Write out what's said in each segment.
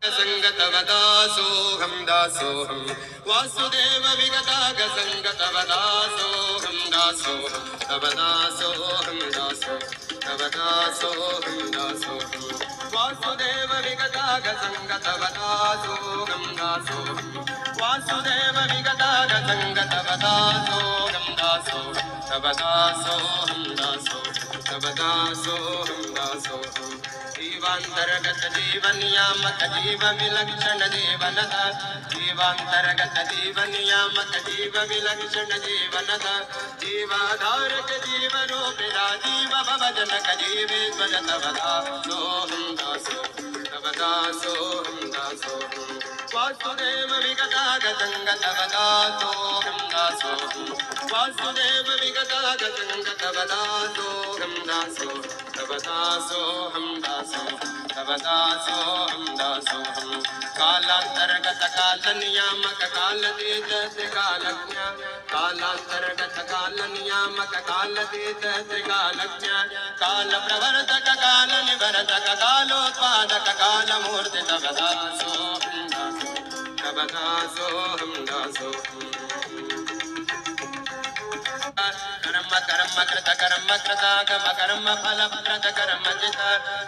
संगतवदासोऽहं दासोऽहं वासुदेव विगताग संगतवदासोऽहं दासोऽहं तव दासोऽहं दासो तव दासोऽहं दासोऽहं वासुदेव विगताग संगतवदासोऽहं दासोऽहं वासुदेव विगताग संगतवदासोऽहं दासो तव दासोऽहं दासो तव दासोऽहं दासोऽहं जीवांतर्गत जीवन नियामक जीव विलक्षण जीवनद जीवांतर्गत जीवन नियामक जीव विलक्षण जीवनद जीवाधारक जीव रूपिणा जीव भवजनक जीवेश्वर तव दासोऽहं दासो तव दासोऽहं दासोऽहं वासुदेव विगताग संगतव दासोऽहं दासोऽहं वासुदेव विगताग संगतव दासोऽहं दासो तव दासोऽहं दासो तव दासोऽहं दासोऽहं कालांतर्गत काल नियामक कालतीत त्रिकालज्ञ कालांतर्गत काल नियामक कालतीत त्रिकालज्ञ काल प्रवर्तक काल निवर्तक कालोत्पादक कालमूर्ति तव दासोऽहं दासो तव दासोऽहं दासोऽहं कर्म कर्म कृत कर्म कृतागम कर्म फल प्रद कर्म जित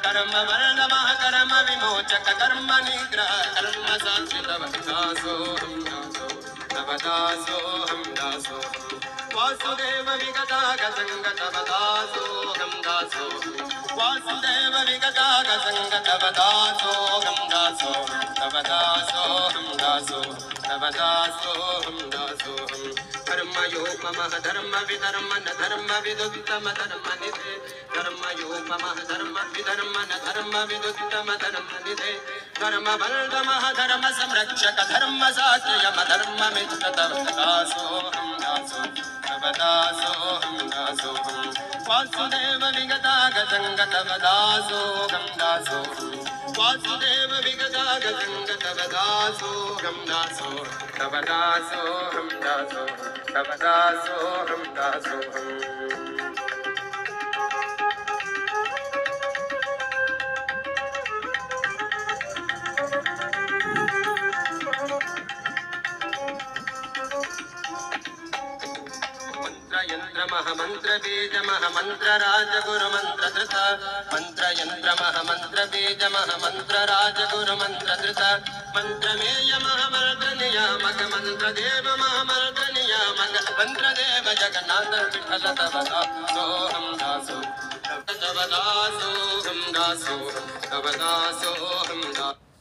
कर्म वर्णमः कर्म विमोचक कर्म निग्रह कर्म साक्षी तव दासोऽहं दासो तव दासोऽहं दासोऽहं वासुदेव विगताग संगतव दासोऽहं दासोऽहं वासुदेव विगताग संगतव दासोऽहं दासो तव दासोऽहं दासो तव दासोऽहं दासोऽहं धर्मयोपमः धर्म विधर्म न धर्म विदुत्तम धर्म निधे धर्मयोपमः धर्म विधर्म न धर्म विदुत्तम धर्म निधे धर्म वर्धमः धर्म संरक्षक धर्म साक्षयम धर्म मित्र तव दासोऽहं दासो तव दासोऽहं दासोऽहं वासुदेव विगताग संगतव दासोऽहं दासोऽहं वासुदेव विगताग संगतव दासोऽहं दासो तव दासोऽहं दासो तव दासोऽहं दासोऽहं यंत्र महामंत्र बीज महामंत्र राज गुरु मंत्र धृत मंत्र यंत्र महामंत्र बीज महामंत्र राज गुरु मंत्र धृत मंत्र मेय महामंत्र नियामक मंत्र देव महामंत्र नियामक मंत्र देव जगन्नाथ विठ्ठल तव दासोऽहं दासो तव दासोऽहं दासो तव दासोऽहं दासो